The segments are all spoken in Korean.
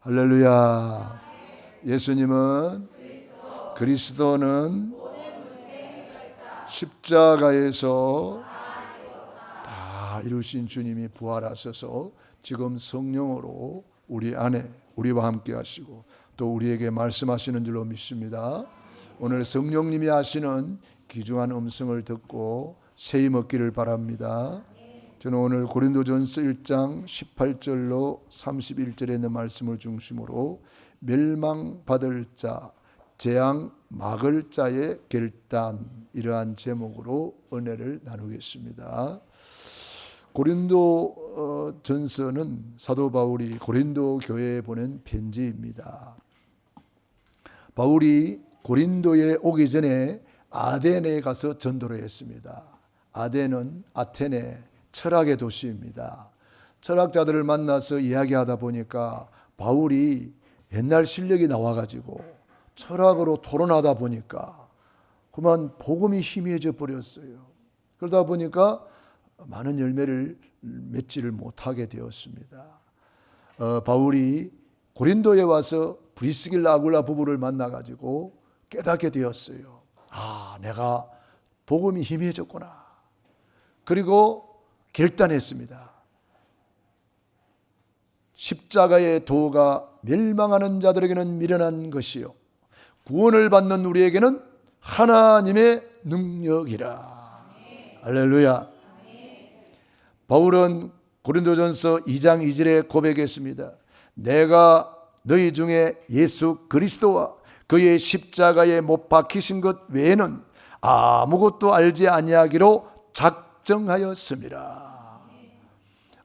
할렐루야. 예수님은 그리스도는 십자가에서 다 이루신 주님이 부활하셔서 지금 성령으로 우리 안에 우리와 함께 하시고 또 우리에게 말씀하시는 줄로 믿습니다. 오늘 성령님이 하시는 귀중한 음성을 듣고 세임 얻기를 바랍니다. 저는 오늘 고린도전서 1장 18절로 31절에 있는 말씀을 중심으로 멸망받을 자, 재앙 막을 자의 결단, 이러한 제목으로 은혜를 나누겠습니다. 고린도 전서는 사도 바울이 고린도 교회에 보낸 편지입니다. 바울이 고린도에 오기 전에 아덴에 가서 전도를 했습니다. 아덴은 아테네 철학의 도시입니다. 철학자들을 만나서 이야기하다 보니까 바울이 옛날 실력이 나와가지고 철학으로 토론하다 보니까 그만 복음이 희미해져 버렸어요. 그러다 보니까 많은 열매를 맺지를 못하게 되었습니다. 바울이 고린도에 와서 브리스길라 아굴라 부부를 만나가지고 깨닫게 되었어요. 아, 내가 복음이 희미해졌구나. 그리고 결단했습니다. 십자가의 도가 멸망하는 자들에게는 미련한 것이요 구원을 받는 우리에게는 하나님의 능력이라. 할렐루야. 바울은 고린도전서 2장 2절에 고백했습니다. 내가 너희 중에 예수 그리스도와 그의 십자가에 못 박히신 것 외에는 아무것도 알지 아니하기로 작정하였습니다.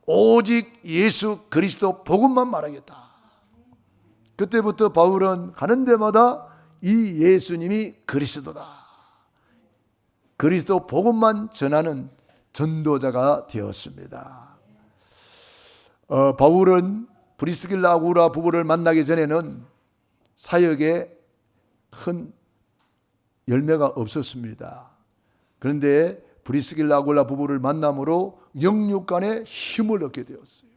오직 예수 그리스도 복음만 말하겠다. 그때부터 바울은 가는 데마다 이 예수님이 그리스도다, 그리스도 복음만 전하는 전도자가 되었습니다. 바울은 브리스길라 아굴라 부부를 만나기 전에는 사역에 큰 열매가 없었습니다. 그런데 브리스길라 아굴라 부부를 만남으로 영육간에 힘을 얻게 되었어요.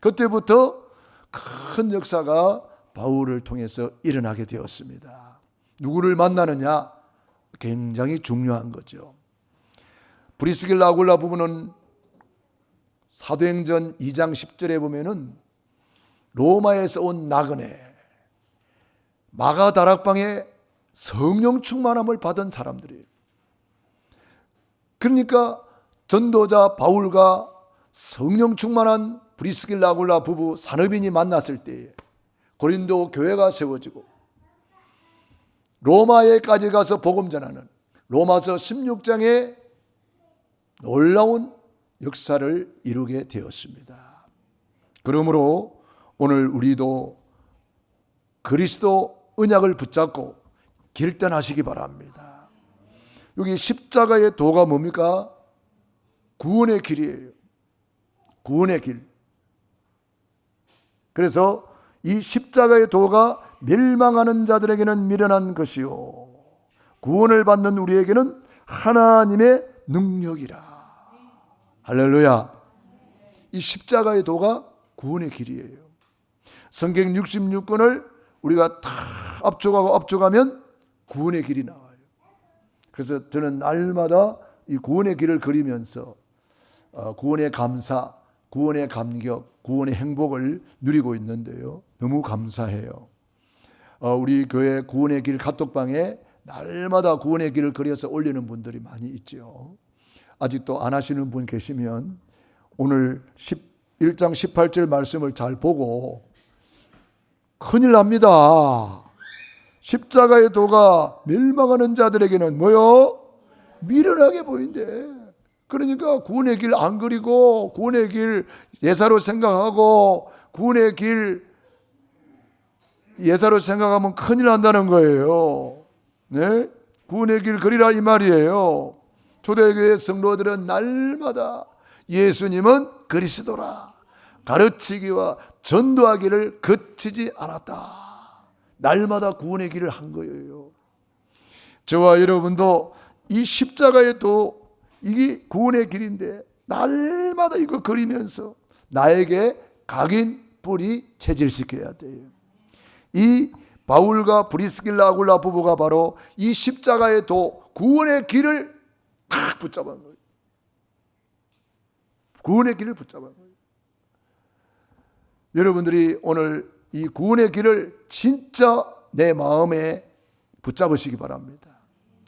그때부터 큰 역사가 바울을 통해서 일어나게 되었습니다. 누구를 만나느냐? 굉장히 중요한 거죠. 브리스길라 아굴라 부부는 사도행전 2장 10절에 보면은 로마에서 온 나그네 마가다락방에 성령 충만함을 받은 사람들이에요. 그러니까 전도자 바울과 성령 충만한 브리스길라 아굴라 부부 산업인이 만났을 때에 고린도 교회가 세워지고 로마에까지 가서 복음 전하는 로마서 16장에 놀라운 역사를 이루게 되었습니다. 그러므로 오늘 우리도 그리스도 언약을 붙잡고 결단하시기 바랍니다. 여기 십자가의 도가 뭡니까? 구원의 길이에요. 구원의 길. 그래서 이 십자가의 도가 멸망하는 자들에게는 미련한 것이요 구원을 받는 우리에게는 하나님의 능력이라. 할렐루야. 이 십자가의 도가 구원의 길이에요. 성경 66권을 우리가 다 압축하면 구원의 길이 나와요. 그래서 저는 날마다 이 구원의 길을 그리면서 구원의 감사, 구원의 감격, 구원의 행복을 누리고 있는데요. 너무 감사해요. 우리 교회 구원의 길 카톡방에 날마다 구원의 길을 그려서 올리는 분들이 많이 있죠. 아직도 안 하시는 분 계시면 오늘 1장 18절 말씀을 잘 보고 큰일 납니다. 십자가의 도가 멸망하는 자들에게는 뭐요? 미련하게 보인대. 그러니까 구원의 길 안 그리고 구원의 길 예사로 생각하고 구원의 길 예사로 생각하면 큰일 난다는 거예요. 네? 구원의 길 그리라 이 말이에요. 초대교회 성도들은 날마다 예수님은 그리스도라 가르치기와 전도하기를 그치지 않았다. 날마다 구원의 길을 한 거예요. 저와 여러분도 이 십자가의 도 이게 구원의 길인데 날마다 이거 그리면서 나에게 각인 뿌리 체질시켜야 돼요. 이 바울과 브리스길라 아굴라 부부가 바로 이 십자가의 도, 구원의 길을 탁 붙잡은 거예요. 구원의 길을 붙잡은 거예요. 여러분들이 오늘 이 구원의 길을 진짜 내 마음에 붙잡으시기 바랍니다.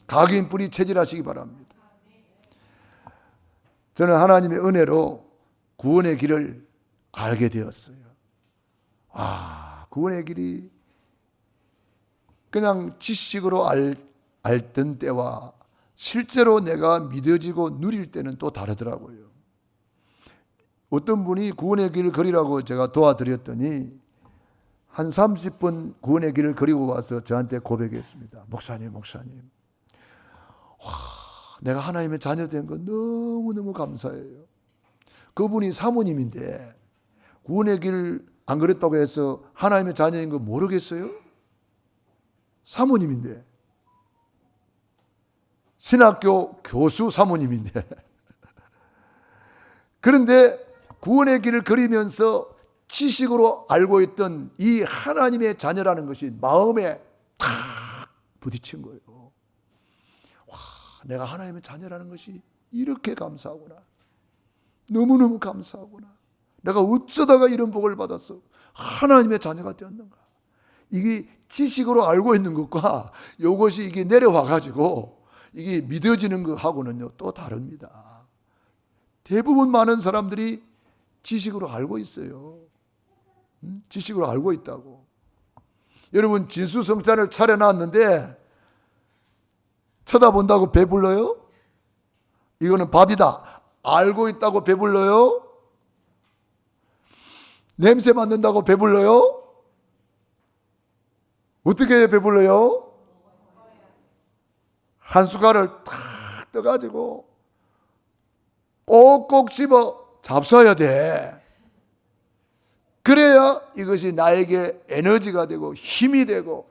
각인 뿌리 체질하시기 바랍니다. 저는 하나님의 은혜로 구원의 길을 알게 되었어요. 구원의 길이 그냥 지식으로 알던 때와 실제로 내가 믿어지고 누릴 때는 또 다르더라고요. 어떤 분이 구원의 길을 걸으라고 제가 도와드렸더니 한 30분 구원의 길을 걸고 와서 저한테 고백했습니다. 목사님, 내가 하나님의 자녀 된 거 너무너무 감사해요. 그분이 사모님인데 구원의 길 안 걸었다고 해서 하나님의 자녀인 거 모르겠어요? 사모님인데, 신학교 교수 사모님인데. 그런데 구원의 길을 걸으면서 지식으로 알고 있던 이 하나님의 자녀라는 것이 마음에 탁 부딪힌 거예요. 내가 하나님의 자녀라는 것이 이렇게 감사하구나. 너무너무 감사하구나. 내가 어쩌다가 이런 복을 받았어. 하나님의 자녀가 되었는가. 이게 지식으로 알고 있는 것과 이것이 이게 내려와 가지고 이게 믿어지는 것하고는요 또 다릅니다. 대부분 많은 사람들이 지식으로 알고 있어요. 지식으로 알고 있다고. 여러분, 진수성찬을 차려놨는데 쳐다본다고 배불러요? 이거는 밥이다. 알고 있다고 배불러요? 냄새 맡는다고 배불러요? 어떻게 해야 배불러요? 한 숟갈을 탁 떠가지고 꼭꼭 씹어 잡숴야 돼. 그래야 이것이 나에게 에너지가 되고 힘이 되고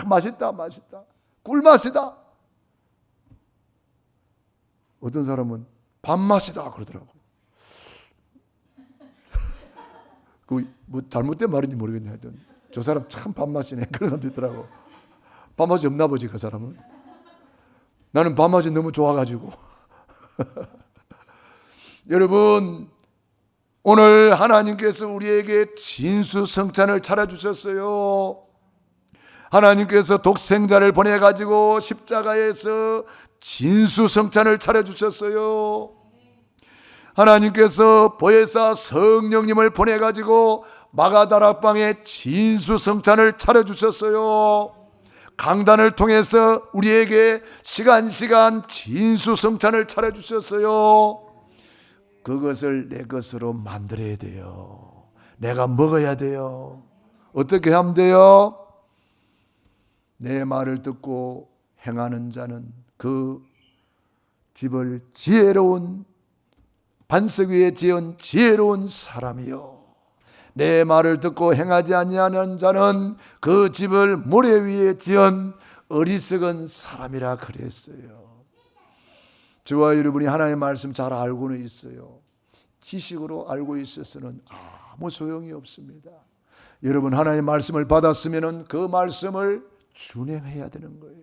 맛있다 꿀맛이다. 어떤 사람은 밥맛이다 그러더라고. 뭐 잘못된 말인지 모르겠네. 하여튼 저 사람 참 밥맛이네 그런 사람도 있더라고. 밥맛이 없나 보지 그 사람은. 나는 밥맛이 너무 좋아가지고. 여러분, 오늘 하나님께서 우리에게 진수성찬을 차려주셨어요. 하나님께서 독생자를 보내가지고 십자가에서 진수성찬을 차려주셨어요. 하나님께서 보혜사 성령님을 보내가지고 마가다락방에 진수성찬을 차려주셨어요. 강단을 통해서 우리에게 시간 진수성찬을 차려주셨어요. 그것을 내 것으로 만들어야 돼요. 내가 먹어야 돼요. 어떻게 하면 돼요? 내 말을 듣고 행하는 자는 그 집을 지혜로운 반석 위에 지은 지혜로운 사람이요, 내 말을 듣고 행하지 아니하는 자는 그 집을 모래 위에 지은 어리석은 사람이라 그랬어요. 저와 여러분이 하나님의 말씀 잘 알고는 있어요. 지식으로 알고 있어서는 아무 소용이 없습니다. 여러분, 하나님의 말씀을 받았으면 그 말씀을 준행해야 되는 거예요.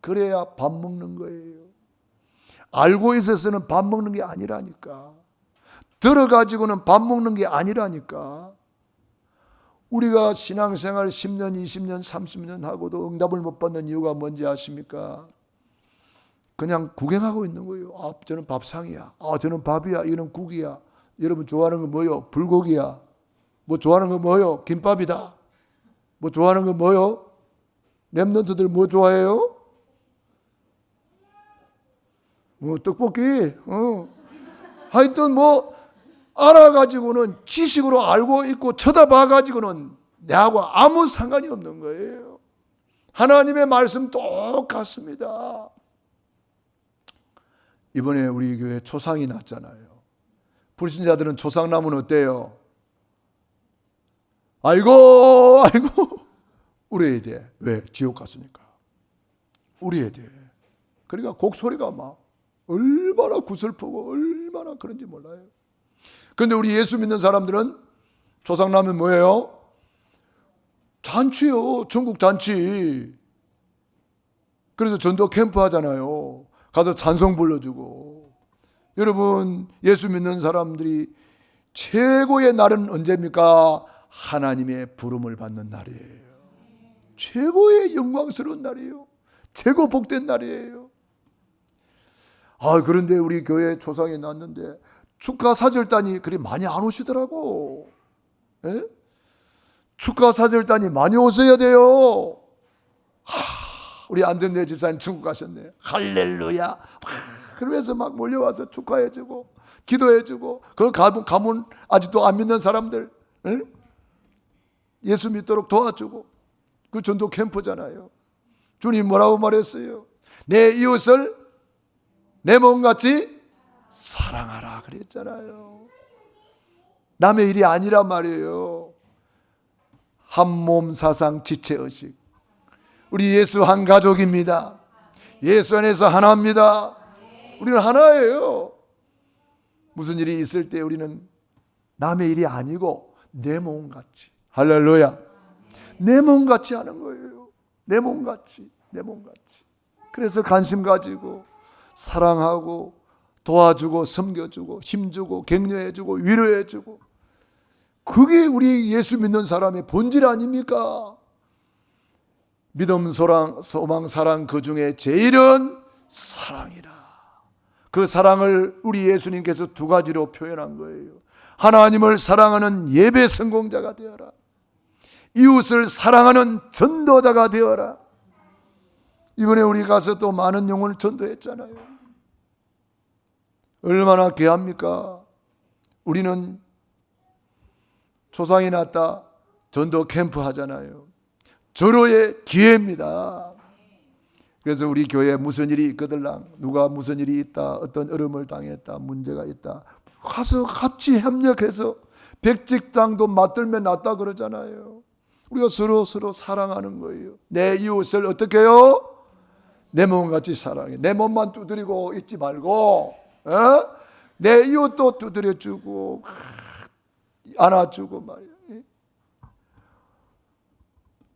그래야 밥 먹는 거예요. 알고 있어서는 밥 먹는 게 아니라니까. 들어가지고는 밥 먹는 게 아니라니까. 우리가 신앙생활 10년, 20년, 30년 하고도 응답을 못 받는 이유가 뭔지 아십니까? 그냥 구경하고 있는 거예요. 저는 밥상이야. 저는 밥이야. 이거는 국이야. 여러분 좋아하는 거 뭐요? 불고기야. 뭐 좋아하는 거 뭐요? 김밥이다. 뭐 좋아하는 거 뭐요? 랩런트들 뭐 좋아해요? 떡볶이. 하여튼 뭐 알아가지고는 지식으로 알고 있고 쳐다봐가지고는 내하고 아무 상관이 없는 거예요. 하나님의 말씀 똑같습니다. 이번에 우리 교회 초상이 났잖아요. 불신자들은 초상나무는 어때요? 아이고 울어야 돼. 왜? 지옥 갔으니까. 울어야 돼. 그러니까 곡소리가 막 얼마나 구슬프고 얼마나 그런지 몰라요. 그런데 우리 예수 믿는 사람들은 초상나면 뭐예요? 잔치요. 전국 잔치. 그래서 전도 캠프 하잖아요. 가서 찬송 불러주고. 여러분, 예수 믿는 사람들이 최고의 날은 언제입니까? 하나님의 부름을 받는 날이에요. 최고의 영광스러운 날이에요. 최고 복된 날이에요. 그런데 우리 교회 초상이 났는데 축하 사절단이 그리 많이 안 오시더라고. 에? 축하 사절단이 많이 오셔야 돼요. 우리 안전대 집사님 천국 가셨네. 할렐루야. 그러면서 막 몰려와서 축하해주고 기도해주고, 그 가문 아직도 안 믿는 사람들 예수 믿도록 도와주고, 그 전도 캠프잖아요. 주님 뭐라고 말했어요? 내 이웃을 내 몸같이 사랑하라 그랬잖아요. 남의 일이 아니란 말이에요. 한 몸 사상 지체의식. 우리 예수 한 가족입니다. 예수 안에서 하나입니다. 우리는 하나예요. 무슨 일이 있을 때 우리는 남의 일이 아니고 내 몸같이, 할렐루야, 내 몸같이 하는 거예요. 내 몸같이, 내 몸같이. 그래서 관심 가지고 사랑하고 도와주고 섬겨주고 힘주고 격려해주고 위로해주고, 그게 우리 예수 믿는 사람의 본질 아닙니까? 믿음, 소망, 사랑, 그 중에 제일은 사랑이라. 그 사랑을 우리 예수님께서 두 가지로 표현한 거예요. 하나님을 사랑하는 예배 성공자가 되어라. 이웃을 사랑하는 전도자가 되어라. 이번에 우리 가서 또 많은 영혼을 전도했잖아요. 얼마나 귀합니까? 우리는 초상이 났다, 전도 캠프 하잖아요. 절호의 기회입니다. 그래서 우리 교회에 무슨 일이 있거들랑, 누가 무슨 일이 있다, 어떤 어려움을 당했다, 문제가 있다, 가서 같이 협력해서 백직장도 맞들면 낫다 그러잖아요. 우리가 서로 사랑하는 거예요. 내 이웃을 어떻게 해요? 내 몸같이 사랑해. 내 몸만 두드리고 있지 말고, 내 이웃도 두드려주고 안아주고 말이에요.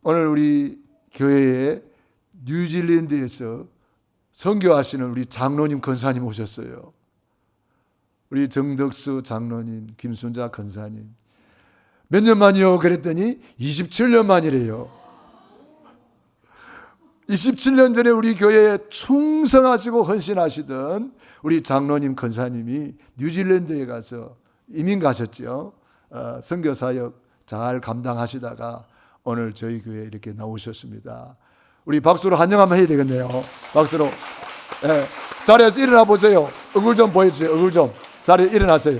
오늘 우리 교회에 뉴질랜드에서 선교하시는 우리 장로님 권사님 오셨어요. 우리 정덕수 장로님, 김순자 권사님. 몇 년 만이요? 그랬더니 27년 만이래요. 27년 전에 우리 교회에 충성하시고 헌신하시던 우리 장로님 권사님이 뉴질랜드에 가서 이민 가셨죠. 선교사역 잘 감당하시다가 오늘 저희 교회에 이렇게 나오셨습니다. 우리 박수로 환영 한번 해야 되겠네요. 박수로. 네. 자리에서 일어나 보세요. 얼굴 좀 보여주세요. 얼굴 좀. 자리에 일어나세요.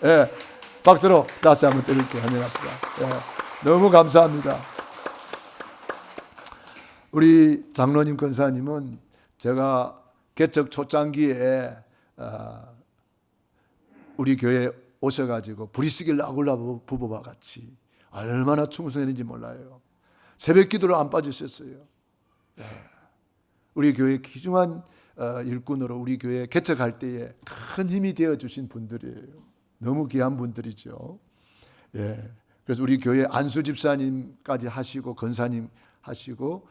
네. 박수로 다시 한번 드릴게요. 환영합니다. 네. 너무 감사합니다. 우리 장로님 권사님은 제가 개척 초창기에 우리 교회에 오셔가지고 브리스길 라굴라 부부와 같이 얼마나 충성했는지 몰라요. 새벽 기도를 안 빠지셨어요. 네. 우리 교회 귀중한 일꾼으로 우리 교회 개척할 때에 큰 힘이 되어주신 분들이에요. 너무 귀한 분들이죠. 예. 그래서 우리 교회 안수 집사님까지 하시고 권사님 하시고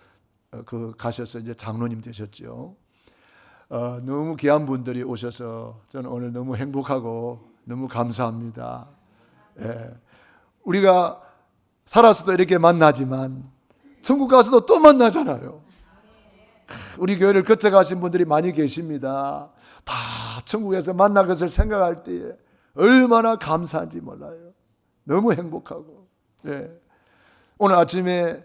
가셔서 이제 장로님 되셨죠. 너무 귀한 분들이 오셔서 저는 오늘 너무 행복하고 너무 감사합니다. 예. 우리가 살아서도 이렇게 만나지만 천국 가서도 또 만나잖아요. 우리 교회를 거쳐가신 분들이 많이 계십니다. 다 천국에서 만날 것을 생각할 때에 얼마나 감사한지 몰라요. 너무 행복하고. 예. 오늘 아침에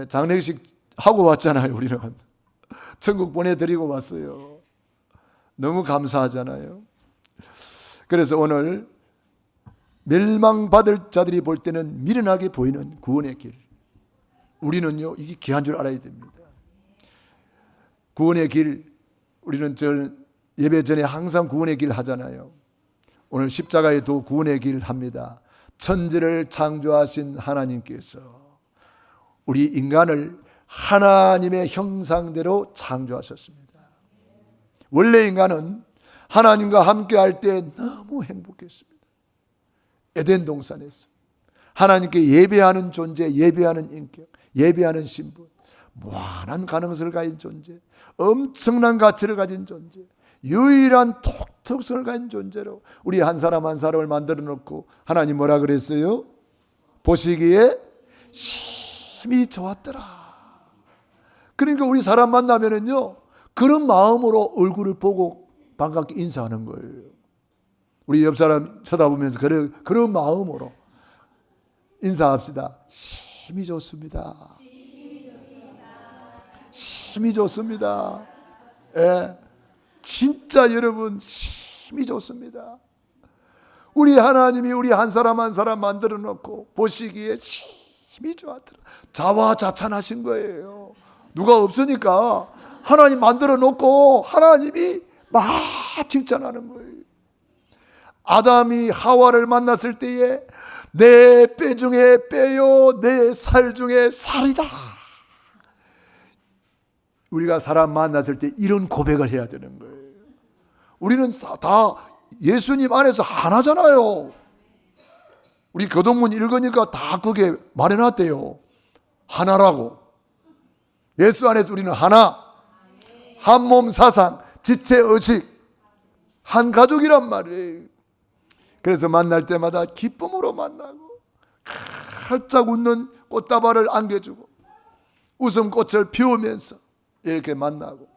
장례식 하고 왔잖아요. 우리는 천국 보내드리고 왔어요. 너무 감사하잖아요. 그래서 오늘 멸망받을 자들이 볼 때는 미련하게 보이는 구원의 길, 우리는요 이게 귀한 줄 알아야 됩니다. 구원의 길, 우리는 예배 전에 항상 구원의 길 하잖아요. 오늘 십자가에도 구원의 길 합니다. 천지를 창조하신 하나님께서 우리 인간을 하나님의 형상대로 창조하셨습니다. 원래 인간은 하나님과 함께 할 때 너무 행복했습니다. 에덴 동산에서 하나님께 예배하는 존재, 예배하는 인격, 예배하는 신분, 무한한 가능성을 가진 존재, 엄청난 가치를 가진 존재, 유일한 독특성을 가진 존재로 우리 한 사람 한 사람을 만들어 놓고 하나님 뭐라 그랬어요? 보시기에 심히 좋았더라. 그러니까 우리 사람 만나면은요, 그런 마음으로 얼굴을 보고 반갑게 인사하는 거예요. 우리 옆 사람 쳐다보면서 그런 마음으로 인사합시다. 심히 좋습니다. 심히 좋습니다. 예, 진짜 여러분 심히 좋습니다. 우리 하나님이 우리 한 사람 한 사람 만들어 놓고 보시기에 심히 좋았더라. 자화자찬하신 거예요. 누가 없으니까 하나님 만들어 놓고 하나님이 막 칭찬하는 거예요. 아담이 하와를 만났을 때에 내 뼈 중에 뼈요, 내 살 중에 살이다. 우리가 사람 만났을 때 이런 고백을 해야 되는 거예요. 우리는 다 예수님 안에서 하나잖아요. 우리 교동문 읽으니까 다 그게 말해놨대요. 하나라고. 예수 안에서 우리는 하나, 한 몸 사상, 지체 의식, 한 가족이란 말이에요. 그래서 만날 때마다 기쁨으로 만나고 활짝 웃는 꽃다발을 안겨주고 웃음꽃을 피우면서 이렇게 만나고,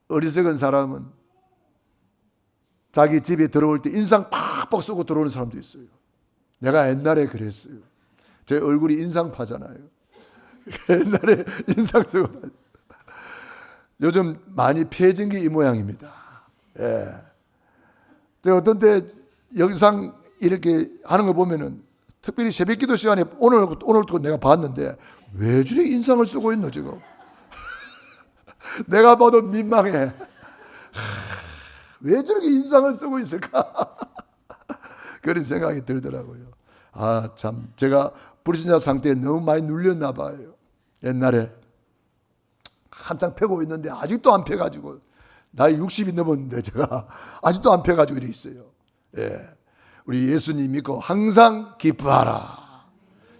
어리석은 사람은 자기 집에 들어올 때 인상 팍팍 쓰고 들어오는 사람도 있어요. 내가 옛날에 그랬어요. 제 얼굴이 인상파잖아요. 옛날에 인상 쓰고 요즘 많이 폐해진 게 이 모양입니다. 예. 제가 어떤 때 영상 이렇게 하는 거 보면은, 특별히 새벽기도 시간에 오늘도 내가 봤는데 왜 저렇게 인상을 쓰고 있노 지금? 내가 봐도 민망해. 왜 저렇게 인상을 쓰고 있을까? 그런 생각이 들더라고요. 아, 참 제가 불신자 상태에 너무 많이 눌렸나 봐요. 옛날에 한창 펴고 있는데 아직도 안 펴가지고, 나이 60이 넘었는데 제가 아직도 안 펴가지고 이래 있어요. 예. 우리 예수님 믿고 항상 기뻐하라.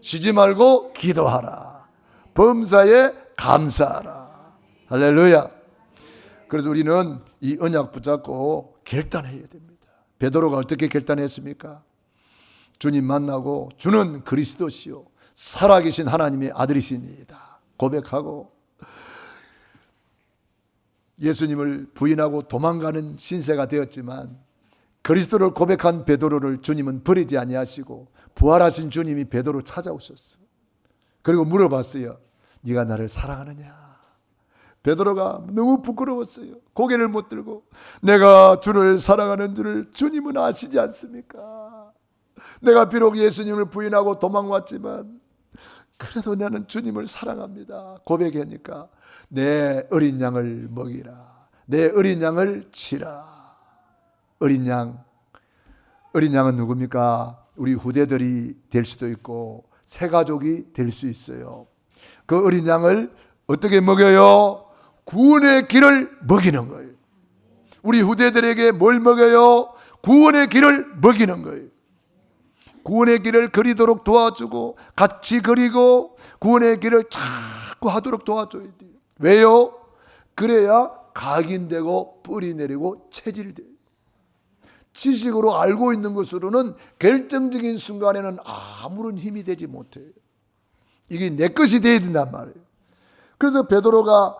쉬지 말고 기도하라. 범사에 감사하라. 할렐루야. 그래서 우리는 이 언약 붙잡고 결단해야 됩니다. 베드로가 어떻게 결단했습니까? 주님 만나고 주는 그리스도시요 살아계신 하나님의 아들이시니이다 고백하고, 예수님을 부인하고 도망가는 신세가 되었지만 그리스도를 고백한 베드로를 주님은 버리지 아니하시고 부활하신 주님이 베드로를 찾아오셨어요. 그리고 물어봤어요. 네가 나를 사랑하느냐? 베드로가 너무 부끄러웠어요. 고개를 못 들고, 내가 주를 사랑하는 줄을 주님은 아시지 않습니까? 내가 비록 예수님을 부인하고 도망왔지만 그래도 나는 주님을 사랑합니다 고백하니까, 내 어린 양을 먹이라. 내 어린 양을 치라. 어린 양은 누굽니까? 우리 후대들이 될 수도 있고 새 가족이 될 수 있어요. 그 어린 양을 어떻게 먹여요? 구원의 길을 먹이는 거예요. 우리 후대들에게 뭘 먹여요? 구원의 길을 먹이는 거예요. 구원의 길을 그리도록 도와주고 같이 그리고 구원의 길을 자꾸 하도록 도와줘야 돼요. 왜요? 그래야 각인되고 뿌리 내리고 체질돼요. 지식으로 알고 있는 것으로는 결정적인 순간에는 아무런 힘이 되지 못해요. 이게 내 것이 되어야 된단 말이에요. 그래서 베드로가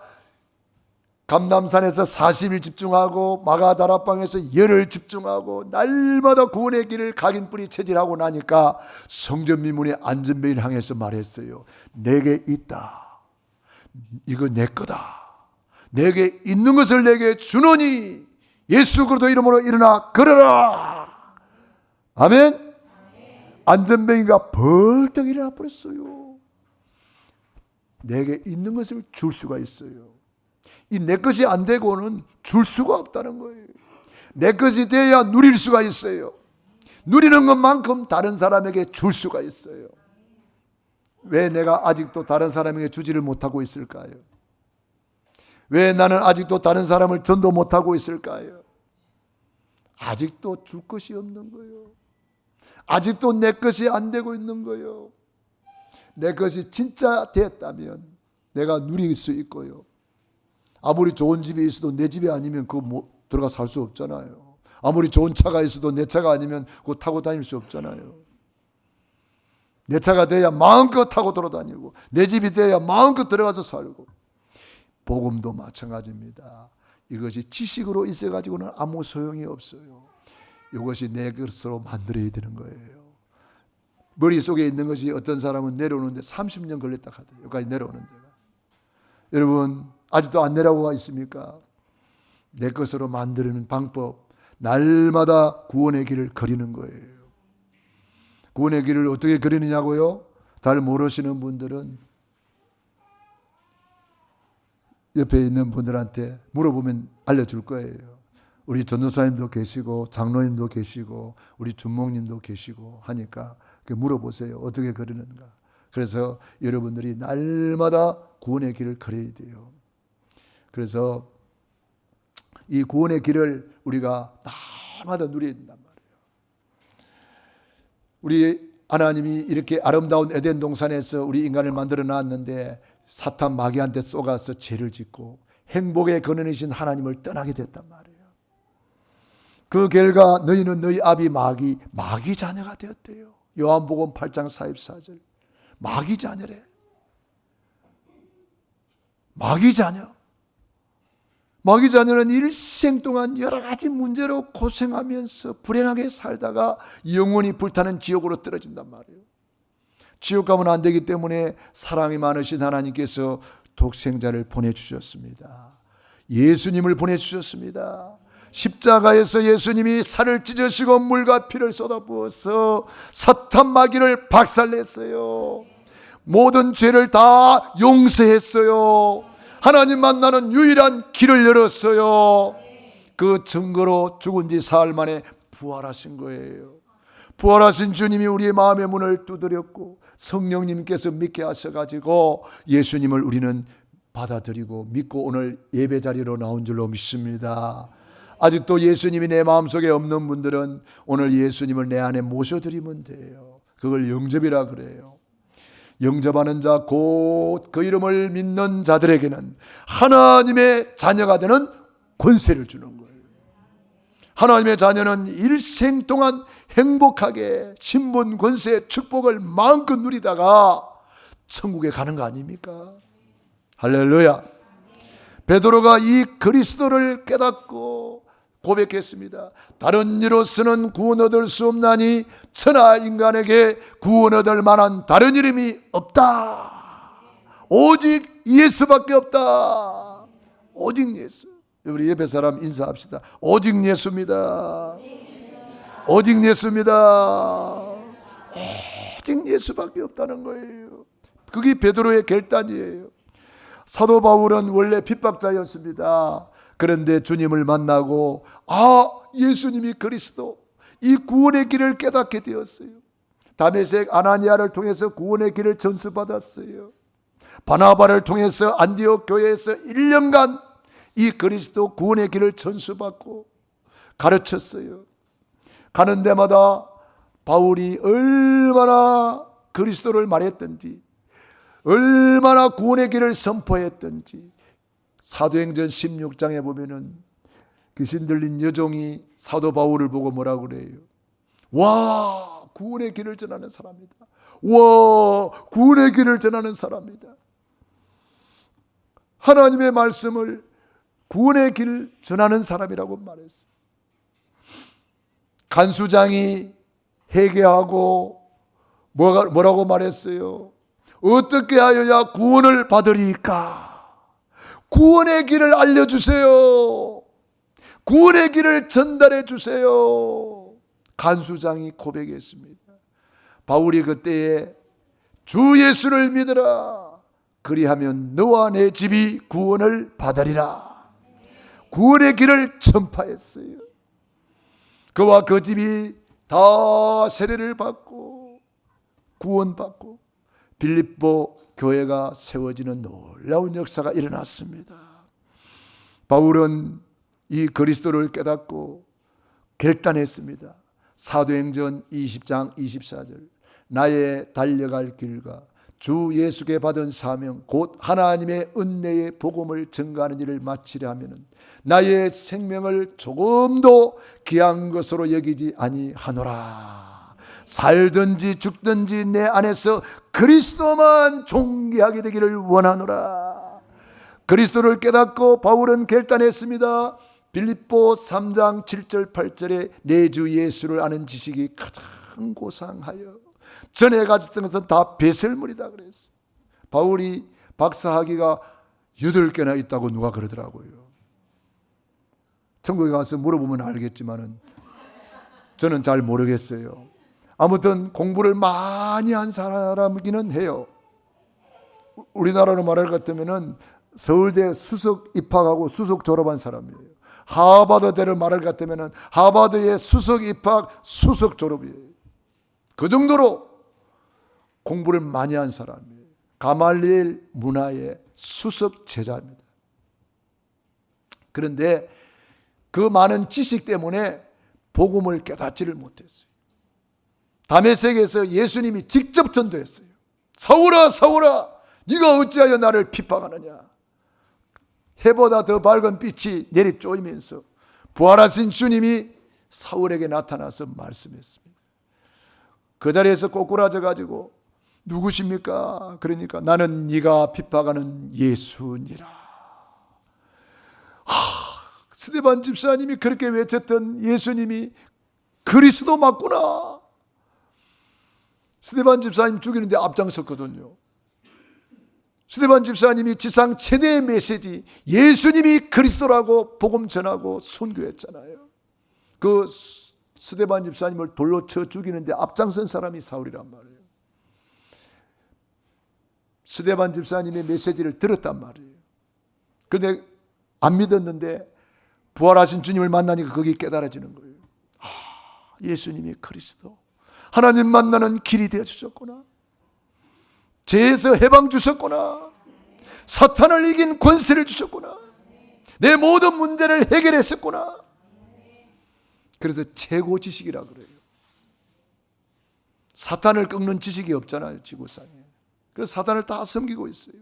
감람산에서 40일 집중하고 마가다락방에서 열흘 집중하고 날마다 구원의 길을 각인 뿌리 체질하고 나니까 성전 미문의 안전벨을 향해서 말했어요. 내게 있다. 이거 내 거다. 내게 있는 것을 내게 주노니 예수 그리스도 이름으로 일어나 걸어라. 아멘. 안전뱅이가 벌떡 일어나 버렸어요. 내게 있는 것을 줄 수가 있어요. 이 내 것이 안 되고는 줄 수가 없다는 거예요. 내 것이 돼야 누릴 수가 있어요. 누리는 것만큼 다른 사람에게 줄 수가 있어요. 왜 내가 아직도 다른 사람에게 주지를 못하고 있을까요? 왜 나는 아직도 다른 사람을 전도 못하고 있을까요? 아직도 줄 것이 없는 거예요. 아직도 내 것이 안 되고 있는 거예요. 내 것이 진짜 됐다면 내가 누릴 수 있고요. 아무리 좋은 집에 있어도 내 집이 아니면 그거 들어가 살 수 없잖아요. 아무리 좋은 차가 있어도 내 차가 아니면 그거 타고 다닐 수 없잖아요. 내 차가 돼야 마음껏 타고 돌아다니고 내 집이 돼야 마음껏 들어가서 살고. 복음도 마찬가지입니다. 이것이 지식으로 있어가지고는 아무 소용이 없어요. 이것이 내 것으로 만들어야 되는 거예요. 머릿속에 있는 것이 어떤 사람은 내려오는데 30년 걸렸다 하대요. 여기까지 내려오는 데가. 여러분 아직도 안 내려오고 있습니까? 내 것으로 만드는 방법, 날마다 구원의 길을 거리는 거예요. 구원의 길을 어떻게 거리느냐고요? 잘 모르시는 분들은 옆에 있는 분들한테 물어보면 알려줄 거예요. 우리 전도사님도 계시고 장로님도 계시고 우리 주목님도 계시고 하니까 물어보세요. 어떻게 거리는가. 그래서 여러분들이 날마다 구원의 길을 걸어야 돼요. 그래서 이 구원의 길을 우리가 날마다 누려야 된단 말이에요. 우리 하나님이 이렇게 아름다운 에덴 동산에서 우리 인간을 만들어 놨는데 사탄 마귀한테 쏘가서 죄를 짓고 행복의 근원이신 하나님을 떠나게 됐단 말이에요. 그 결과 너희는 너희 아비 마귀 자녀가 되었대요. 요한복음 8장 44절. 마귀 자녀래. 마귀 자녀. 마귀 자녀는 일생 동안 여러 가지 문제로 고생하면서 불행하게 살다가 영원히 불타는 지옥으로 떨어진단 말이에요. 지옥 가면 안 되기 때문에 사랑이 많으신 하나님께서 독생자를 보내주셨습니다. 예수님을 보내주셨습니다. 십자가에서 예수님이 살을 찢으시고 물과 피를 쏟아부어서 사탄 마귀를 박살냈어요. 모든 죄를 다 용서했어요. 하나님 만나는 유일한 길을 열었어요. 그 증거로 죽은 지 사흘 만에 부활하신 거예요. 부활하신 주님이 우리의 마음의 문을 두드렸고 성령님께서 믿게 하셔가지고 예수님을 우리는 받아들이고 믿고 오늘 예배 자리로 나온 줄로 믿습니다. 아직도 예수님이 내 마음속에 없는 분들은 오늘 예수님을 내 안에 모셔드리면 돼요. 그걸 영접이라 그래요. 영접하는 자 곧 그 이름을 믿는 자들에게는 하나님의 자녀가 되는 권세를 주는 거예요. 하나님의 자녀는 일생 동안 행복하게 신분 권세 축복을 마음껏 누리다가 천국에 가는 거 아닙니까? 할렐루야. 베드로가 이 그리스도를 깨닫고 고백했습니다. 다른 이로서는 구원 얻을 수 없나니 천하 인간에게 구원 얻을 만한 다른 이름이 없다. 오직 예수밖에 없다. 오직 예수. 우리 옆에 사람 인사합시다. 오직 예수입니다. 오직 예수입니다. 오직 예수밖에 없다는 거예요. 그게 베드로의 결단이에요. 사도 바울은 원래 핍박자였습니다. 그런데 주님을 만나고 예수님이 그리스도, 이 구원의 길을 깨닫게 되었어요. 다메섹 아나니아를 통해서 구원의 길을 전수받았어요. 바나바를 통해서 안디옥 교회에서 1년간 이 그리스도 구원의 길을 전수받고 가르쳤어요. 가는 데마다 바울이 얼마나 그리스도를 말했던지, 얼마나 구원의 길을 선포했던지 사도행전 16장에 보면은 귀신 들린 여종이 사도 바울을 보고 뭐라고 그래요? 와, 구원의 길을 전하는 사람이다. 와, 구원의 길을 전하는 사람이다. 하나님의 말씀을 구원의 길 전하는 사람이라고 말했어요. 간수장이 회개하고 뭐라고 말했어요? 어떻게 하여야 구원을 받으리까? 구원의 길을 알려주세요. 구원의 길을 전달해 주세요. 간수장이 고백했습니다. 바울이 그때에 주 예수를 믿으라. 그리하면 너와 내 집이 구원을 받으리라. 구원의 길을 전파했어요. 그와 그 집이 다 세례를 받고 구원받고 빌립보 교회가 세워지는 놀라운 역사가 일어났습니다. 바울은 이 그리스도를 깨닫고 결단했습니다. 사도행전 20장 24절 나의 달려갈 길과 주 예수께 받은 사명 곧 하나님의 은혜의 복음을 증거하는 일을 마치려 하면은 나의 생명을 조금도 귀한 것으로 여기지 아니하노라. 살든지 죽든지 내 안에서 그리스도만 존귀하게 되기를 원하노라. 그리스도를 깨닫고 바울은 결단했습니다. 빌립보 3장 7절 8절에 내 주 예수를 아는 지식이 가장 고상하여 전에 가졌던 것은 다 배설물이다 그랬어요. 바울이 박사학위가 8개나 있다고 누가 그러더라고요. 천국에 가서 물어보면 알겠지만은 저는 잘 모르겠어요. 아무튼 공부를 많이 한 사람이기는 해요. 우리나라로 말할 것 같으면은 서울대 수석 입학하고 수석 졸업한 사람이에요. 하버드대를 말할 것 같으면은 하버드의 수석 입학 수석 졸업이에요. 그 정도로 공부를 많이 한 사람이에요. 가말리엘 문화의 수석 제자입니다. 그런데 그 많은 지식 때문에 복음을 깨닫지를 못했어요. 다메섹에서 예수님이 직접 전도했어요. 사울아 사울아 네가 어찌하여 나를 핍박하느냐. 해보다 더 밝은 빛이 내리 쪼이면서 부활하신 주님이 사울에게 나타나서 말씀했습니다. 그 자리에서 꼬꾸라져 가지고 누구십니까? 그러니까 나는 네가 핍박하는 예수니라. 스데반 집사님이 그렇게 외쳤던 예수님이 그리스도 맞구나. 스데반 집사님 죽이는데 앞장섰거든요. 스데반 집사님이 지상 최대의 메시지 예수님이 그리스도라고 복음 전하고 선교했잖아요. 그 스데반 집사님을 돌로 쳐 죽이는데 앞장선 사람이 사울이란 말이에요. 스데반 집사님의 메시지를 들었단 말이에요. 그런데 안 믿었는데 부활하신 주님을 만나니까 거기 깨달아지는 거예요. 예수님이 그리스도 하나님 만나는 길이 되어 주셨구나. 죄에서 해방 주셨구나. 사탄을 이긴 권세를 주셨구나. 내 모든 문제를 해결했었구나. 그래서 최고 지식이라 그래요. 사탄을 꺾는 지식이 없잖아요, 지구상에. 그래서 사탄을 다 섬기고 있어요.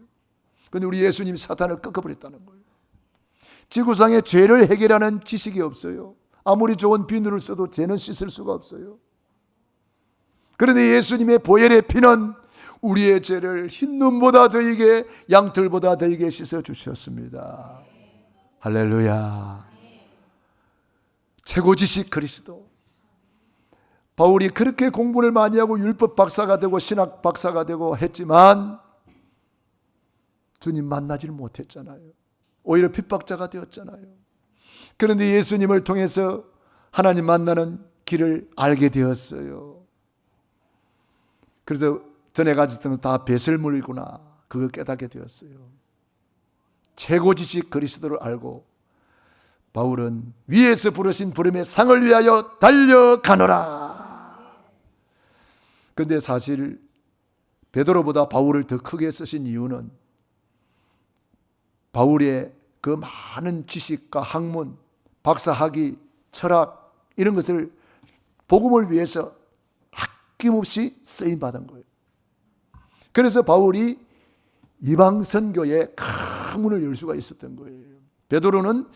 그런데 우리 예수님이 사탄을 꺾어버렸다는 거예요. 지구상에 죄를 해결하는 지식이 없어요. 아무리 좋은 비누를 써도 죄는 씻을 수가 없어요. 그런데 예수님의 보혈의 피는 우리의 죄를 흰눈보다 더이게 양털보다 더이게 씻어주셨습니다. 할렐루야. 최고 지식 그리스도. 바울이 그렇게 공부를 많이 하고 율법 박사가 되고 신학 박사가 되고 했지만 주님 만나지를 못했잖아요. 오히려 핍박자가 되었잖아요. 그런데 예수님을 통해서 하나님 만나는 길을 알게 되었어요. 그래서 전에 가졌던 건 다 배설물이구나. 그걸 깨닫게 되었어요. 최고 지식 그리스도를 알고 바울은 위에서 부르신 부름의 상을 위하여 달려가노라. 그런데 사실 베드로보다 바울을 더 크게 쓰신 이유는 바울의 그 많은 지식과 학문, 박사학위, 철학 이런 것을 복음을 위해서 아낌없이 쓰임받은 거예요. 그래서 바울이 이방 선교에 큰 문을 열 수가 있었던 거예요. 베드로는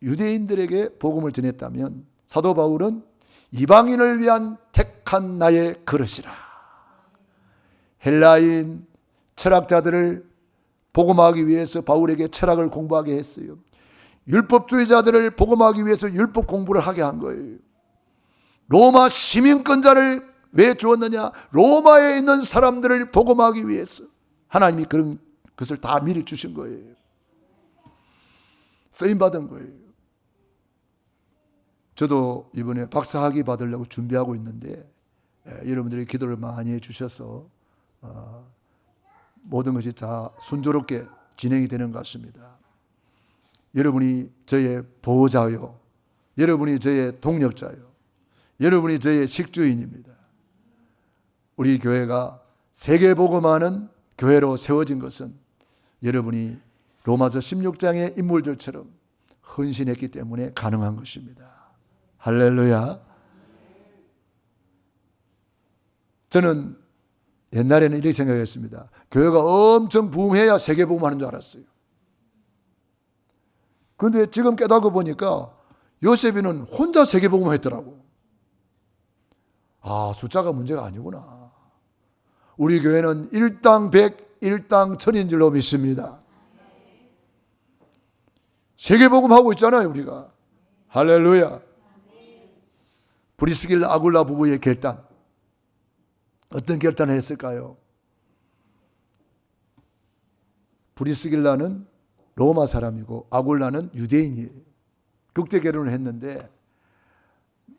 유대인들에게 복음을 전했다면 사도 바울은 이방인을 위한 택한 나의 그릇이라. 헬라인 철학자들을 복음하기 위해서 바울에게 철학을 공부하게 했어요. 율법주의자들을 복음하기 위해서 율법 공부를 하게 한 거예요. 로마 시민권자를 왜 주었느냐? 로마에 있는 사람들을 복음하기 위해서 하나님이 그런 것을 다 미리 주신 거예요. 쓰임받은 거예요. 저도 이번에 박사학위 받으려고 준비하고 있는데 여러분들이 기도를 많이 해주셔서 모든 것이 다 순조롭게 진행이 되는 것 같습니다. 여러분이 저의 보호자요, 여러분이 저의 동력자요, 여러분이 저의 식주인입니다. 우리 교회가 세계복음하는 교회로 세워진 것은 여러분이 로마서 16장의 인물들처럼 헌신했기 때문에 가능한 것입니다. 할렐루야. 저는 옛날에는 이렇게 생각했습니다. 교회가 엄청 부흥해야 세계복음 하는 줄 알았어요. 그런데 지금 깨닫고 보니까 요셉이는 혼자 세계복음 했더라고. 아, 숫자가 문제가 아니구나. 우리 교회는 일당 100, 일당 1000인 줄로 믿습니다. 세계복음 하고 있잖아요, 우리가. 할렐루야. 브리스길라 아굴라 부부의 결단. 어떤 결단을 했을까요? 브리스길라는 로마 사람이고 아굴라는 유대인이에요. 국제 결혼을 했는데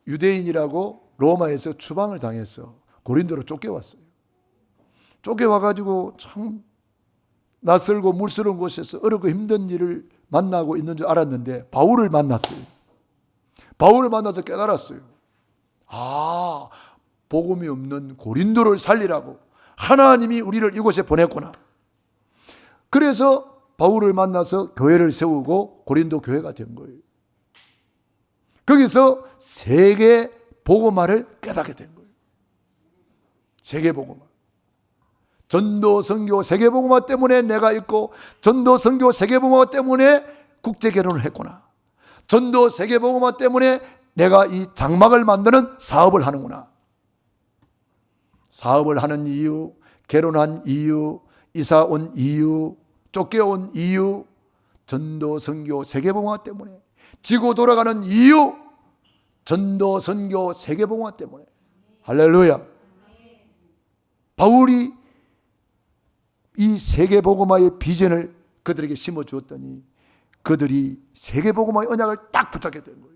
유대인이라고 로마에서 추방을 당해서 고린도로 쫓겨왔어요. 쫓겨와가지고 참 낯설고 물스러운 곳에서 어렵고 힘든 일을 만나고 있는 줄 알았는데 바울을 만났어요. 바울을 만나서 깨달았어요. 아, 복음이 없는 고린도를 살리라고 하나님이 우리를 이곳에 보냈구나. 그래서 바울을 만나서 교회를 세우고 고린도 교회가 된 거예요. 거기서 세계 복음화를 깨닫게 된 거예요. 세계 복음화. 전도 선교 세계 복음화 때문에 내가 있고, 전도 선교 세계 복음화 때문에 국제 결혼을 했구나. 전도 세계 복음화 때문에 내가 이 장막을 만드는 사업을 하는구나. 사업을 하는 이유, 결혼한 이유, 이사 온 이유, 쫓겨온 이유, 전도 선교 세계 복음화 때문에, 지구 돌아가는 이유, 전도 선교 세계 복음화 때문에. 할렐루야. 바울이 이 세계 복음화의 비전을 그들에게 심어 주었더니 그들이 세계 복음화의 언약을 딱 붙잡게 된 거예요.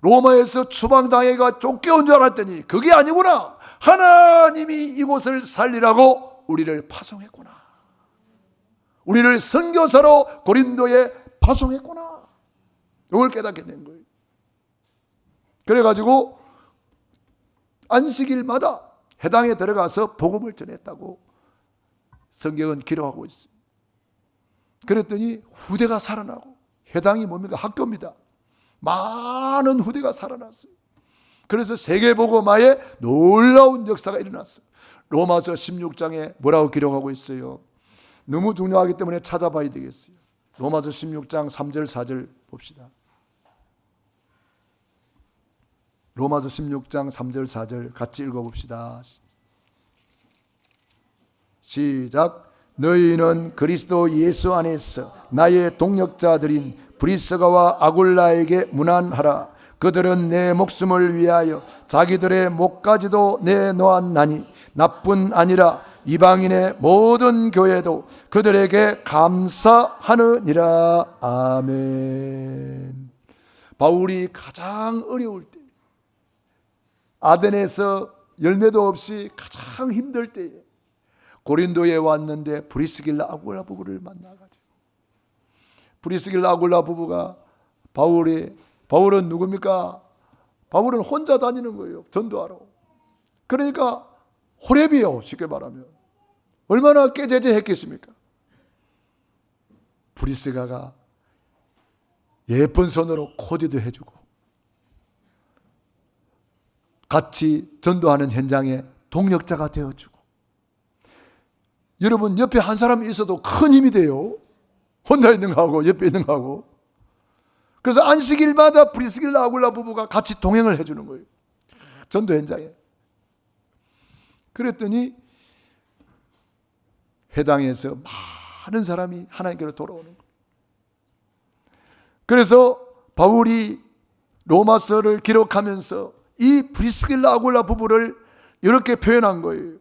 로마에서 추방당해가 쫓겨온 줄 알았더니 그게 아니구나. 하나님이 이곳을 살리라고 우리를 파송했구나. 우리를 선교사로 고린도에 파송했구나. 이걸 깨닫게 된 거예요. 그래가지고 안식일마다 해당에 들어가서 복음을 전했다고 성경은 기록하고 있어요. 그랬더니 후대가 살아나고, 해당이 뭡니까? 학교입니다. 많은 후대가 살아났어요. 그래서 세계복음화에 놀라운 역사가 일어났어요. 로마서 16장에 뭐라고 기록하고 있어요? 너무 중요하기 때문에 찾아봐야 되겠어요. 로마서 16장 3절 4절 봅시다. 로마서 16장 3절 4절 같이 읽어봅시다. 시작. 너희는 그리스도 예수 안에서 나의 동역자들인 브리스가와 아굴라에게 문안하라. 그들은 내 목숨을 위하여 자기들의 목까지도 내놓았나니 나뿐 아니라 이방인의 모든 교회도 그들에게 감사하느니라. 아멘. 바울이 가장 어려울 때, 아덴에서 열매도 없이 가장 힘들 때에 고린도에 왔는데 브리스길라 아굴라 부부를 만나가지고, 브리스길라 아굴라 부부가 바울은 누굽니까? 바울은 혼자 다니는 거예요. 전도하러. 그러니까 호렙이에요. 쉽게 말하면 얼마나 깨제제했겠습니까? 브리스가가 예쁜 손으로 코디도 해주고 같이 전도하는 현장에 동력자가 되어주고. 여러분, 옆에 한 사람이 있어도 큰 힘이 돼요. 혼자 있는 거하고 옆에 있는 거하고. 그래서 안식일마다 브리스길라 아굴라 부부가 같이 동행을 해주는 거예요. 전도 현장에. 그랬더니 회당에서 많은 사람이 하나님께로 돌아오는 거예요. 그래서 바울이 로마서를 기록하면서 이 브리스길라 아굴라 부부를 이렇게 표현한 거예요.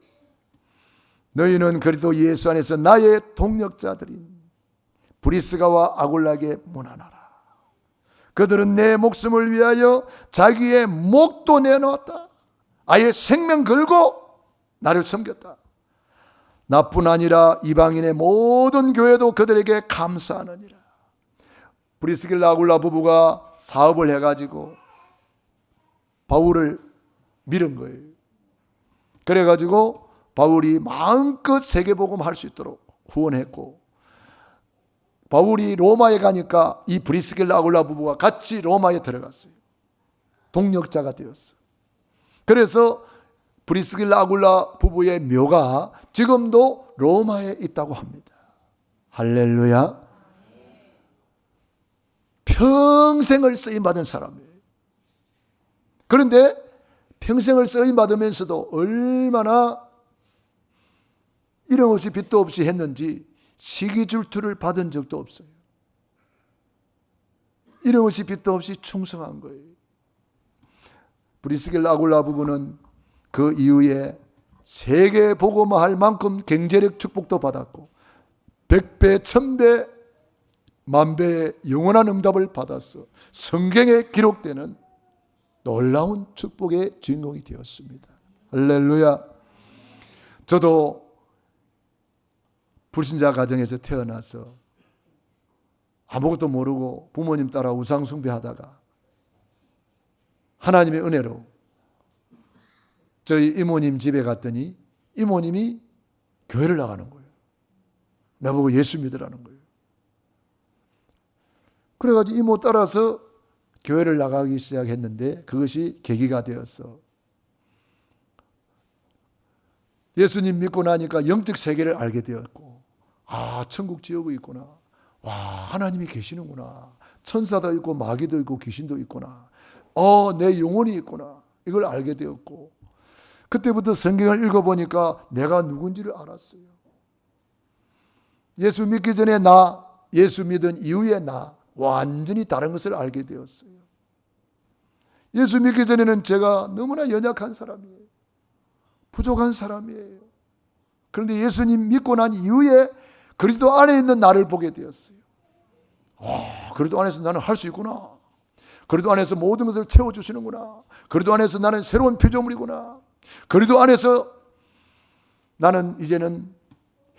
너희는 그리스도 예수 안에서 나의 동력자들인 브리스가와 아굴라에게 문안하라. 그들은 내 목숨을 위하여 자기의 목도 내놓았다. 아예 생명 걸고 나를 섬겼다. 나뿐 아니라 이방인의 모든 교회도 그들에게 감사하느니라. 브리스길라 아굴라 부부가 사업을 해가지고 바울을 밀은 거예요. 그래가지고 바울이 마음껏 세계복음 할 수 있도록 후원했고, 바울이 로마에 가니까 이 브리스길라 아굴라 부부가 같이 로마에 들어갔어요. 동력자가 되었어요. 그래서 브리스길라 아굴라 부부의 묘가 지금도 로마에 있다고 합니다. 할렐루야. 평생을 쓰임받은 사람이에요. 그런데 평생을 쓰임받으면서도 얼마나 이름 없이 빚도 없이 했는지 시기 질투를 받은 적도 없어요. 이름 없이 빚도 없이 충성한 거예요. 브리스길라 아굴라 부부는 그 이후에 세계 복음화할 만큼 경제력 축복도 받았고 100배, 1000배, 만배의 영원한 응답을 받았어. 성경에 기록되는 놀라운 축복의 주인공이 되었습니다. 할렐루야. 저도 불신자 가정에서 태어나서 아무것도 모르고 부모님 따라 우상 숭배하다가 하나님의 은혜로 저희 이모님 집에 갔더니 이모님이 교회를 나가는 거예요. 나보고 예수 믿으라는 거예요. 그래가지고 이모 따라서 교회를 나가기 시작했는데 그것이 계기가 되었어. 예수님 믿고 나니까 영적 세계를 알게 되었고, 아, 천국 지옥이 있구나. 와, 하나님이 계시는구나. 천사도 있고 마귀도 있고 귀신도 있구나. 내 영혼이 있구나. 이걸 알게 되었고, 그때부터 성경을 읽어보니까 내가 누군지를 알았어요. 예수 믿기 전에 나, 예수 믿은 이후에 나, 완전히 다른 것을 알게 되었어요. 예수 믿기 전에는 제가 너무나 연약한 사람이에요. 부족한 사람이에요. 그런데 예수님 믿고 난 이후에 그리스도 안에 있는 나를 보게 되었어요. 그리스도 안에서 나는 할 수 있구나. 그리스도 안에서 모든 것을 채워주시는구나. 그리스도 안에서 나는 새로운 피조물이구나. 그리스도 안에서 나는 이제는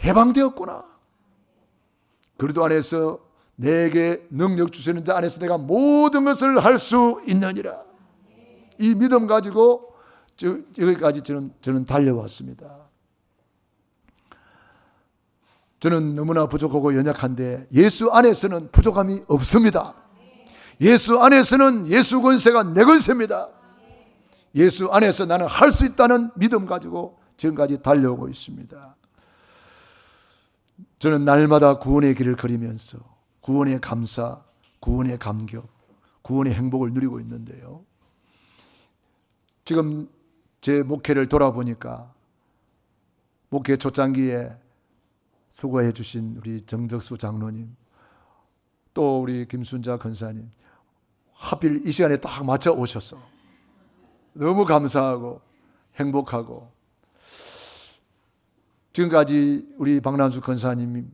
해방되었구나. 그리스도 안에서 내게 능력 주시는 자 안에서 내가 모든 것을 할 수 있느니라. 이 믿음 가지고 여기까지 저는 달려왔습니다. 저는 너무나 부족하고 연약한데 예수 안에서는 부족함이 없습니다. 예수 안에서는 예수 권세가 내 권세입니다. 예수 안에서 나는 할 수 있다는 믿음 가지고 지금까지 달려오고 있습니다. 저는 날마다 구원의 길을 걸으면서 구원의 감사, 구원의 감격, 구원의 행복을 누리고 있는데요. 지금 제 목회를 돌아보니까 목회 초창기에 수고해 주신 우리 정덕수 장로님, 또 우리 김순자 권사님, 하필 이 시간에 딱 맞춰 오셔서 너무 감사하고 행복하고, 지금까지 우리 박난수 권사님,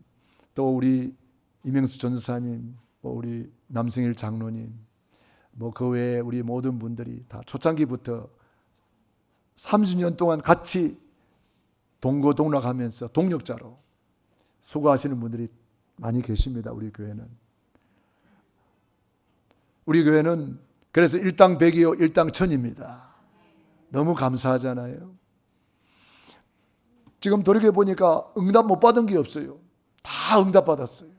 또 우리 이명수 전사님, 우리 남승일 장로님, 그 외에 우리 모든 분들이 다 초창기부터 30년 동안 같이 동거동락하면서 동력자로 수고하시는 분들이 많이 계십니다. 우리 교회는 그래서 일당백이요 일당천입니다. 너무 감사하잖아요. 지금 돌이켜보니까 응답 못 받은 게 없어요. 다 응답 받았어요.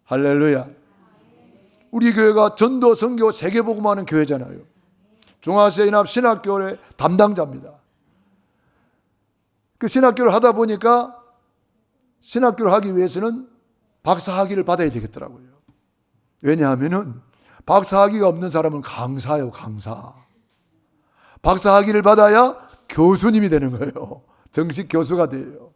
할렐루야. 우리 교회가 전도, 선교, 세계복음하는 교회잖아요. 중앙아시아연합 신학교의 담당자입니다. 그 신학교를 하다 보니까 신학교를 하기 위해서는 박사학위를 받아야 되겠더라고요. 왜냐하면은 박사학위가 없는 사람은 강사예요, 강사. 박사학위를 받아야 교수님이 되는 거예요. 정식 교수가 돼요.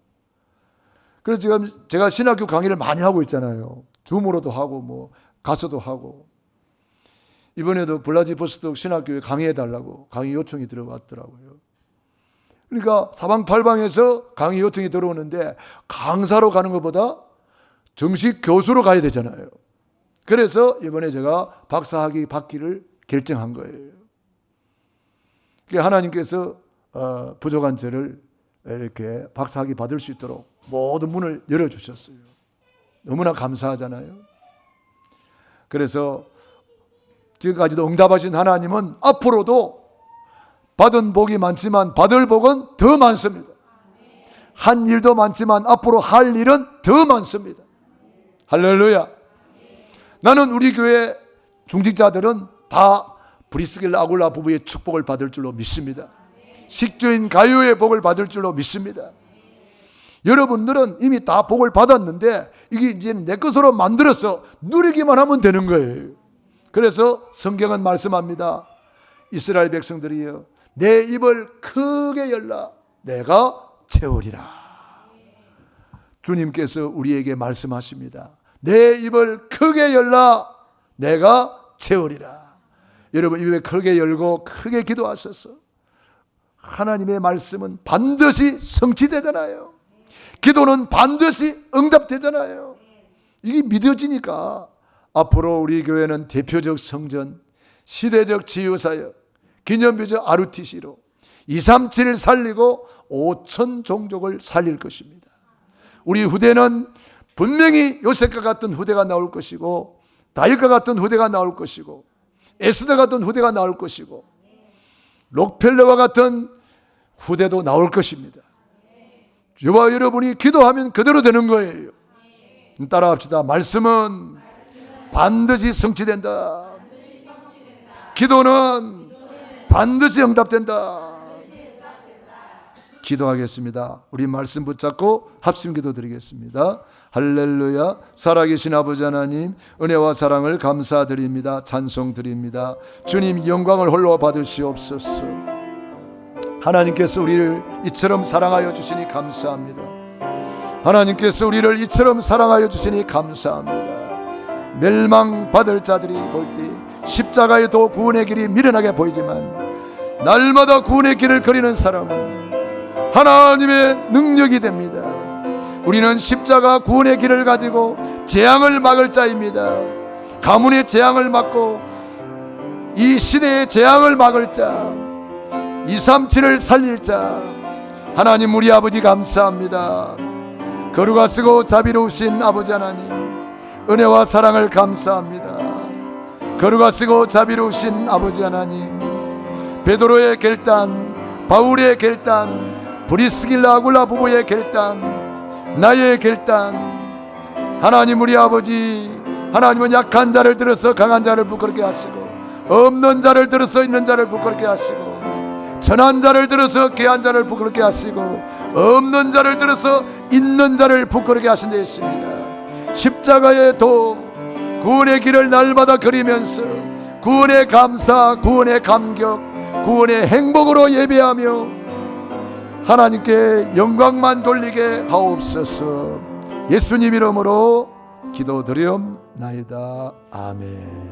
그래서 지금 제가 신학교 강의를 많이 하고 있잖아요. 줌으로도 하고 가서도 하고. 이번에도 블라디보스톡 신학교에 강의해달라고 강의 요청이 들어왔더라고요. 그러니까 사방팔방에서 강의 요청이 들어오는데 강사로 가는 것보다 정식 교수로 가야 되잖아요. 그래서 이번에 제가 박사학위 받기를 결정한 거예요. 하나님께서 부족한 저를 이렇게 박사학위 받을 수 있도록 모든 문을 열어주셨어요. 너무나 감사하잖아요. 그래서 지금까지도 응답하신 하나님은 앞으로도 받은 복이 많지만 받을 복은 더 많습니다. 한 일도 많지만 앞으로 할 일은 더 많습니다. 할렐루야. 나는 우리 교회 중직자들은 다 브리스길라 아굴라 부부의 축복을 받을 줄로 믿습니다. 식주인 가요의 복을 받을 줄로 믿습니다. 여러분들은 이미 다 복을 받았는데 이게 이제 내 것으로 만들어서 누리기만 하면 되는 거예요. 그래서 성경은 말씀합니다. 이스라엘 백성들이여, 내 입을 크게 열라 내가 채우리라. 주님께서 우리에게 말씀하십니다. 내 입을 크게 열라 내가 채우리라. 여러분 입을 크게 열고 크게 기도하셔서 하나님의 말씀은 반드시 성취되잖아요. 기도는 반드시 응답되잖아요. 이게 믿어지니까 앞으로 우리 교회는 대표적 성전, 시대적 치유사역, 기념비적 RUTC로 237을 살리고 5천 종족을 살릴 것입니다. 우리 후대는 분명히 요셉과 같은 후대가 나올 것이고, 다윗과 같은 후대가 나올 것이고, 에스더 같은 후대가 나올 것이고, 록펠러와 같은 후대도 나올 것입니다. 저와 여러분이 기도하면 그대로 되는 거예요. 따라합시다. 말씀은 반드시 성취된다. 기도는 반드시 응답된다. 기도하겠습니다. 우리 말씀 붙잡고 합심 기도 드리겠습니다. 할렐루야. 살아계신 아버지 하나님, 은혜와 사랑을 감사드립니다. 찬송 드립니다. 주님 영광을 홀로 받으시옵소서. 하나님께서 우리를 이처럼 사랑하여 주시니 감사합니다. 하나님께서 우리를 이처럼 사랑하여 주시니 감사합니다. 멸망받을 자들이 볼 때 십자가에도 구원의 길이 미련하게 보이지만 날마다 구원의 길을 걸이는 사람은 하나님의 능력이 됩니다. 우리는 십자가 구원의 길을 가지고 재앙을 막을 자입니다. 가문의 재앙을 막고 이 시대의 재앙을 막을 자, 237을 살릴 자, 하나님 우리 아버지 감사합니다. 거룩하 쓰고 자비로우신 아버지 하나님, 은혜와 사랑을 감사합니다. 거룩하 쓰고 자비로우신 아버지 하나님, 베드로의 결단, 바울의 결단, 브리스길라 아굴라 부부의 결단, 나의 결단, 하나님 우리 아버지, 하나님은 약한 자를 들어서 강한 자를 부끄럽게 하시고, 없는 자를 들어서 있는 자를 부끄럽게 하시고, 천한 자를 들어서 귀한 자를 부끄럽게 하시고, 없는 자를 들어서 있는 자를 부끄럽게 하신 데 있습니다. 십자가의 도, 구원의 길을 날마다 그리면서 구원의 감사, 구원의 감격, 구원의 행복으로 예배하며 하나님께 영광만 돌리게 하옵소서. 예수님 이름으로 기도드리옵나이다. 아멘.